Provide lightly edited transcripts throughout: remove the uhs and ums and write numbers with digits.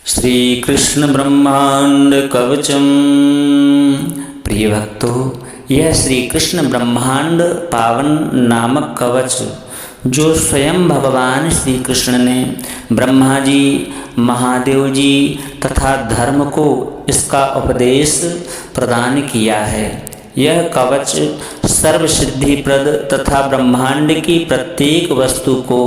श्री कृष्ण ब्रह्मांड कवचम। प्रिय भक्तों, यह श्री कृष्ण ब्रह्मांड पावन नामक कवच जो स्वयं भगवान श्री कृष्ण ने ब्रह्मा जी, महादेव जी तथा धर्म को इसका उपदेश प्रदान किया है। यह कवच सर्वसिद्धिप्रद तथा ब्रह्मांड की प्रत्येक वस्तु को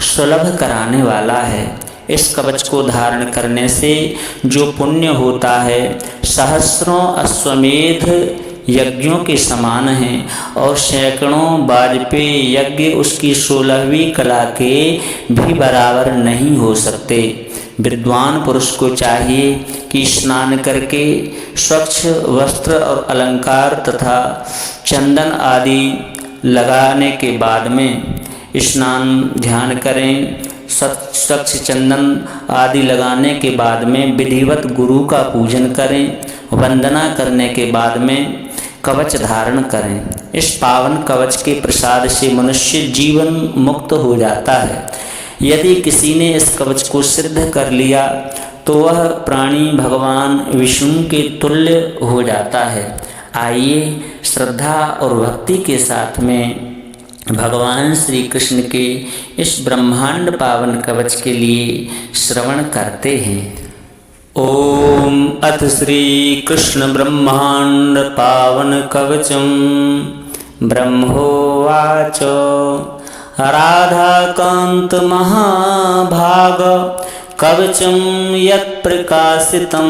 सुलभ कराने वाला है। इस कवच को धारण करने से जो पुण्य होता है सहस्रों अश्वमेध यज्ञों के समान है और सैकड़ों वाजपेयी यज्ञ उसकी 16वीं कला के भी बराबर नहीं हो सकते। विद्वान पुरुष को चाहिए कि स्नान करके स्वच्छ वस्त्र और अलंकार तथा चंदन आदि लगाने के बाद में स्नान ध्यान करें। स्वच्छ चंदन आदि लगाने के बाद में विधिवत गुरु का पूजन करें। वंदना करने के बाद में कवच धारण करें। इस पावन कवच के प्रसाद से मनुष्य जीवन मुक्त हो जाता है। यदि किसी ने इस कवच को सिद्ध कर लिया तो वह प्राणी भगवान विष्णु के तुल्य हो जाता है। आइए श्रद्धा और भक्ति के साथ में भगवान श्री कृष्ण के इस ब्रह्मांड पावन कवच के लिए श्रवण करते हैं। ओम अथ श्री कृष्ण ब्रह्मांड पावन कवचम। ब्रह्मोवाच राधाकांत महाभाग कवचम यत्प्रकाशितं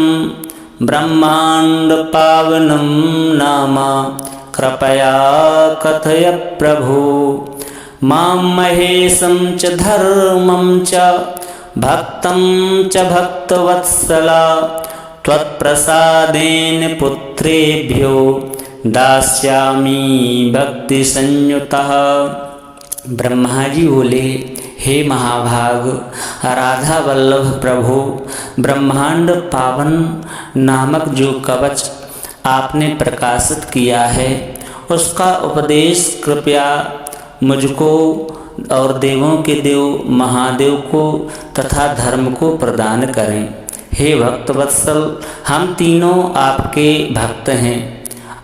ब्रह्मांड पावनं नाम कृपया कथय प्रभो। मां महेशं च धर्मं च भक्तं च भक्तवत्सला त्वत्प्रसादेन पुत्रेभ्यो दास्यामि भक्ति संयुतः। ब्रह्मा जी बोले, हे महाभाग राधा वल्लभ प्रभु, ब्रह्मांड पावन नामक जो कवच आपने प्रकाशित किया है उसका उपदेश कृपया मुझको और देवों के देव महादेव को तथा धर्म को प्रदान करें। हे भक्तवत्सल, हम तीनों आपके भक्त हैं।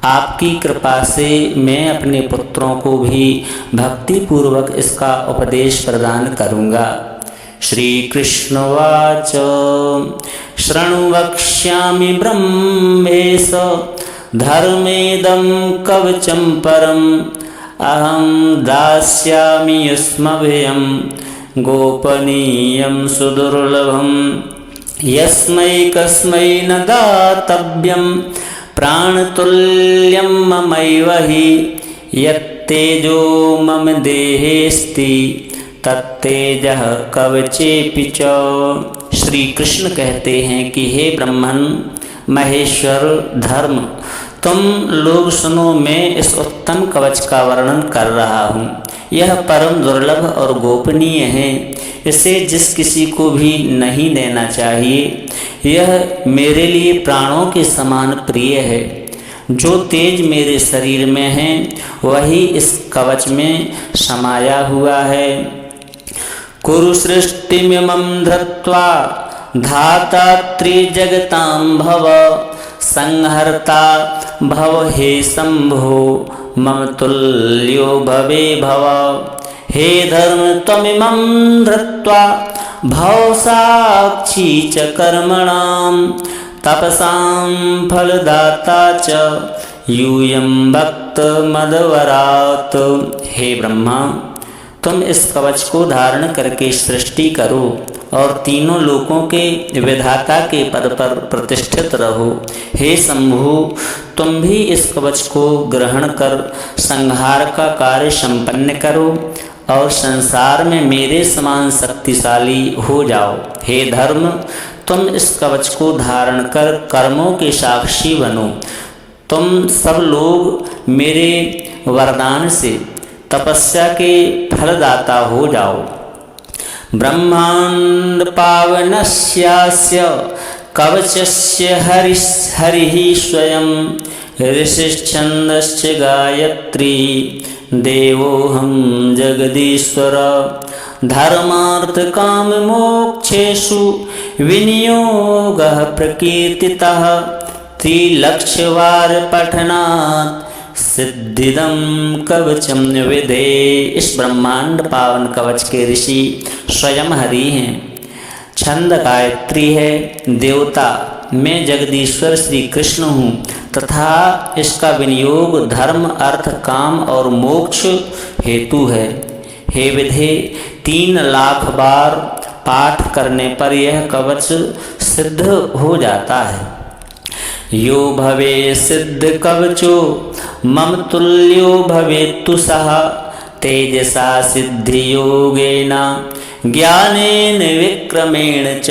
आपकी कृपा से मैं अपने पुत्रों को भी भक्ति पूर्वक इसका उपदेश प्रदान करूँगा। श्री कृष्णवाच शृणु वक्ष्यामि ब्रह्मेश धर्मेदं कवचं परम् अहं दास्यामि युष्मभ्यं गोपनीयं सुदुर्लभं यस्मै कस्मै न दातव्यं प्राणतुल्यं ममैव हि यत्तेजो मम देहेऽस्ति तत्तेजः कवचेऽपि च। श्री कृष्ण कहते हैं कि हे ब्रह्मन महेश्वर धर्म, तुम लोग सुनो, मैं इस उत्तम कवच का वर्णन कर रहा हूँ। यह परम दुर्लभ और गोपनीय है। इसे जिस किसी को भी नहीं देना चाहिए। यह मेरे लिए प्राणों के समान प्रिय है। जो तेज मेरे शरीर में है वही इस कवच में समाया हुआ है। कुरु सृष्टिमिमं धृत्वा धाता त्रिजगतां भव संहर्ता भव हे शंभो मम तुल्यो भवे भव। हे धर्म त्वमिमं धृत्वा भव साक्षी च कर्मणां तपसां फलदाता च यूयं भक्त मदवरात्। हे ब्रह्मा, तुम इस कवच को धारण करके सृष्टि करो और तीनों लोकों के विधाता के पद पर प्रतिष्ठित रहो। हे शंभु, तुम भी इस कवच को ग्रहण कर संहार का कार्य संपन्न करो और संसार में मेरे समान शक्तिशाली हो जाओ। हे धर्म, तुम इस कवच को धारण कर कर्मों के साक्षी बनो। तुम सब लोग मेरे वरदान से तपस्या के फलदाता हो जाओ। ब्रह्मांड पावनस्यास्य कवचस्य हरिः स्वयं ऋषिश्छन्दश्च गायत्री देवोऽहं जगदीश्वर। धर्मार्थ काम मोक्षेषु विनियोगः प्रकीर्तितः त्रिलक्षवार पठनात् सिद्धिदं कवचम विदे। इस ब्रह्मांड पावन कवच के ऋषि स्वयं हरि हैं, छंद गायत्री है, देवता मैं जगदीश्वर श्री कृष्ण हूँ तथा इसका विनियोग धर्म अर्थ काम और मोक्ष हेतु है। हे विधे 3 लाख बार पाठ करने पर यह कवच सिद्ध हो जाता है। यो भवे सिद्ध कवचो मम तुल्यो भवेत्तु सः तेजसा सिद्धि योगेन ज्ञानेन विक्रमेण च।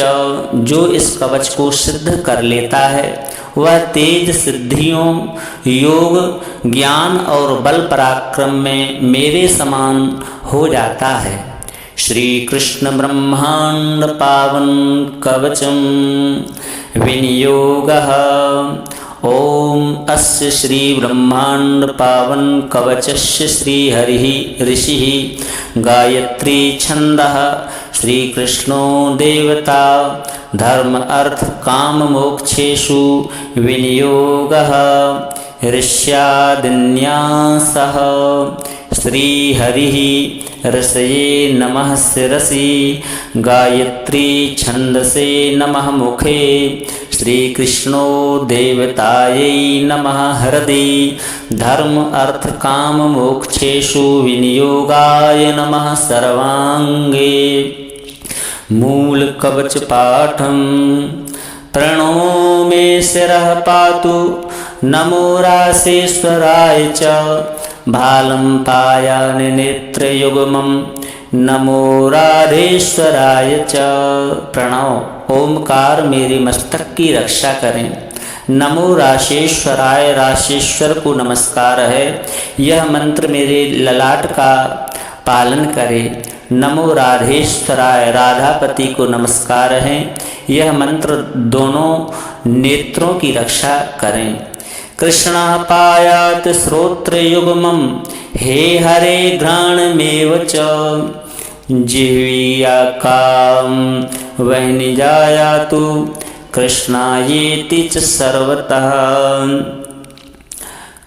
जो इस कवच को सिद्ध कर लेता है वह तेज सिद्धियों योग ज्ञान और बल पराक्रम में मेरे समान हो जाता है। श्री कृष्ण ब्रह्मांड पावन कवचम विनियोगः। ओम अस्य श्री ब्रह्मांड पावन कवचस्य श्री हरिः ऋषिः गायत्री छंदः श्री कृष्णो देवता धर्म अर्थ काम मोक्षेषु विनियोगः ऋष्यादिन्यासः। श्री हरिः रसये नमः शिरसि गायत्री छंदसे नमः मुखे श्री कृष्णो देवतायै नमः हृदि धर्म अर्थ काम मोक्षेषु विनियोगाय नमः सर्वांगे। मूल कवच पाठम प्रणो मे शिरः पातु नमो रासेश्वराय च भालं पायान नेत्रयुग्मं नमो राधेश्वराय च। प्रणव ओमकार मेरे मस्तक की रक्षा करें। नमो राशेश्वराय राशेश्वर को नमस्कार है, यह मंत्र मेरे ललाट का पालन करे। नमो राधेश्वराय राधापति को नमस्कार है, यह मंत्र दोनों नेत्रों की रक्षा करें। कृष्णा पायात श्रोत्रयुग्मं हे हरे घ्राणमेव च जिह्वीया काम वह्नि जायातु कृष्णायेति च सर्वतः।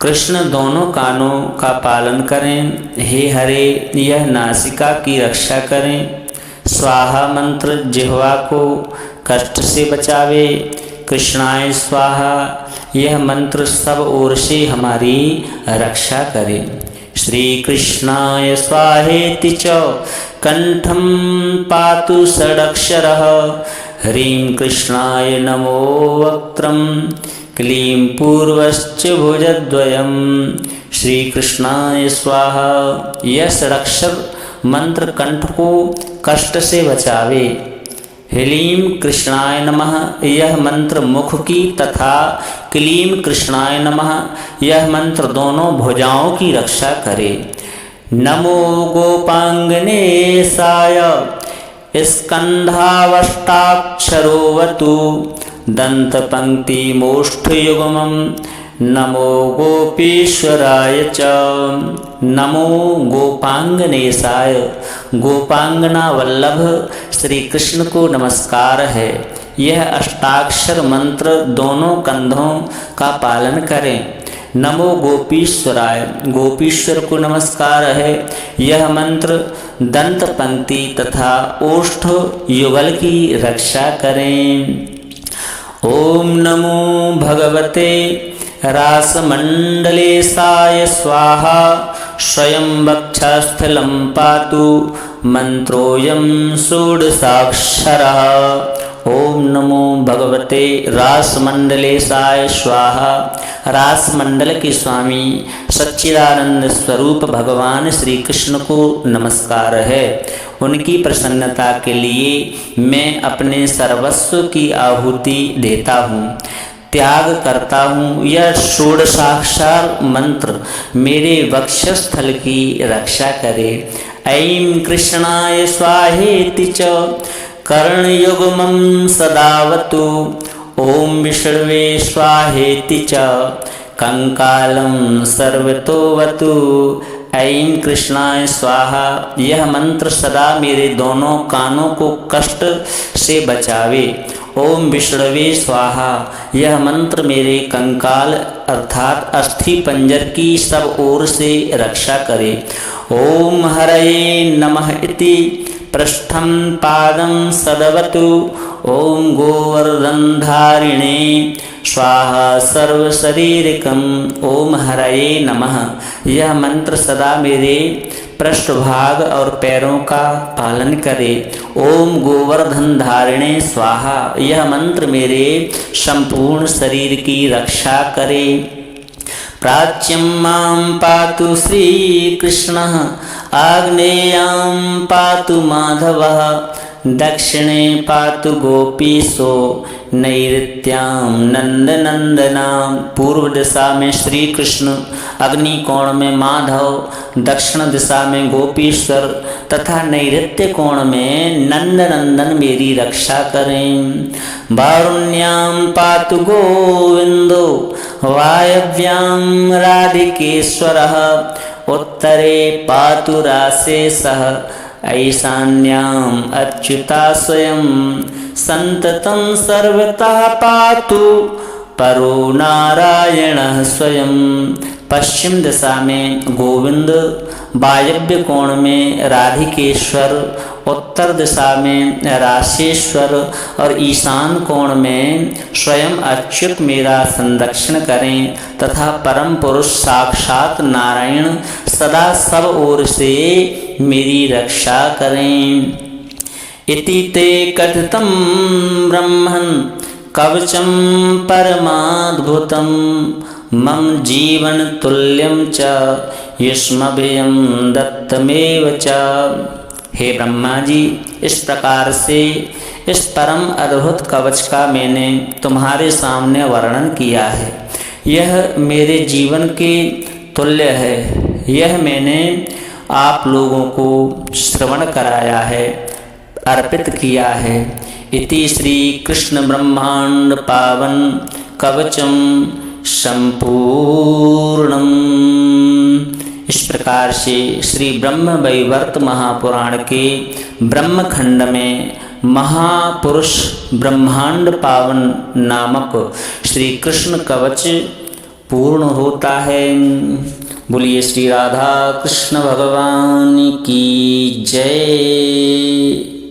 कृष्ण दोनों कानों का पालन करें। हे हरे यह नासिका की रक्षा करें। स्वाहा मंत्र जिह्वा को कष्ट से बचावे। कृष्णाय स्वाहा यह मंत्र सब ओर से हमारी रक्षा करे। श्री कृष्णाय स्वाहेति च कंठम पातु षडक्षरः ह्रीं कृष्णाय नमो वक्त्रं क्लीं पूर्वश्च भुजद्वयम्। श्री कृष्णाय स्वाहा यह षडक्षर मंत्र कंठ को कष्ट से बचावे। ह्लीं कृष्णाय नमः यह मंत्र मुख की तथा क्लीं कृष्णाय नमः यह मंत्र दोनों भुजाओं की रक्षा करे। नमो गोपांगनेशाय स्कंधावष्टाक्षरोवतु दंतपंक्तिमोष्ठयुग्मं नमो गोपीश्वराय च। नमो गोपांगनेशाय गोपांगना वल्लभ श्री कृष्ण को नमस्कार है, यह अष्टाक्षर मंत्र दोनों कंधों का पालन करें। नमो गोपीश्वराय गोपीश्वर को नमस्कार है, यह मंत्र दंत पंक्ति तथा ओष्ठ युगल की रक्षा करें। ओम नमो भगवते रासमंडलेशाय स्वाहा स्वयं वक्षस्थलं पातु मंत्रोऽयं षोडशाक्षरः। ओम नमो भगवते रासमंडलेशाय स्वाहा। रासमंडल के स्वामी सच्चिदानंद स्वरूप भगवान श्री कृष्ण को नमस्कार है। उनकी प्रसन्नता के लिए मैं अपने सर्वस्व की आहुति देता हूँ, त्याग करता हूँ। यह षोडशाक्षर मंत्र मेरे वक्षस्थल की रक्षा करे। ऐं कृष्णाय स्वाहेति च कर्णयुग्मं सदावतु ओम विष्णवे स्वाहेति च कंकालं सर्वतोवतु ऐं कृष्णाय स्वाहा। यह मंत्र सदा मेरे दोनों कानों को कष्ट से बचावे। ओम विष्णवे स्वाहा। यह मंत्र मेरे कंकाल अर्थात अस्थि पंजर की सब ओर से रक्षा करे। ओम हरये नमः इति पृष्ठं पादं सदवतु। ओम गोवर्धनधारिणे स्वाहा सर्वशरीरकम्। ओम हरये नमः। यह मंत्र सदा मेरे पृष्ठभाग और पैरों का पालन करे। ओम गोवर्धन धारिणे स्वाहा। यह मंत्र मेरे संपूर्ण शरीर की रक्षा करे। प्राच्यं मां पातु श्री कृष्णः, आग्नेयां पातु माधवः, दक्षिणे पातु गोपीशो, नैऋत्यां नंदनंदनां। पूर्व दिशा में श्री कृष्ण, अग्नि कोण में माधव, दक्षिण दिशा में गोपीश्वर तथा नैऋत्य कोण में नंदनंदन मेरी रक्षा करें। वारुण्यां पातु गोविंदो, वायव्यां राधिकेश्वरः, उत्तरे पातु राशेषः, ईशान्याम् अच्युता स्वयं, संततं सर्वतः पातु परो नारायणः स्वयं। पश्चिम दिशा में गोविंद, वायव्य कोण में राधिकेश्वर, उत्तर दिशा में राशेश्वर और ईशान कोण में स्वयं अच्युत मेरा संरक्षण करें तथा परम पुरुष साक्षात नारायण सदा सब ओर से मेरी रक्षा करें। इति ते कथितं ब्रह्मन् कवचं परमाद्भुतं, मम जीवन तुल्यं च युष्मभ्यं दत्तमेव च। हे ब्रह्मा जी, इस प्रकार से इस परम अद्भुत कवच का मैंने तुम्हारे सामने वर्णन किया है। यह मेरे जीवन के तुल्य है। यह मैंने आप लोगों को श्रवण कराया है, अर्पित किया है। इति श्री कृष्ण ब्रह्मांड पावन कवचम संपूर्णम। इस प्रकार से श्री ब्रह्म वैवर्त महापुराण के ब्रह्मखंड में महापुरुष ब्रह्मांड पावन नामक श्री कृष्ण कवच पूर्ण होता है। बोलिए श्री राधा कृष्ण भगवान की जय।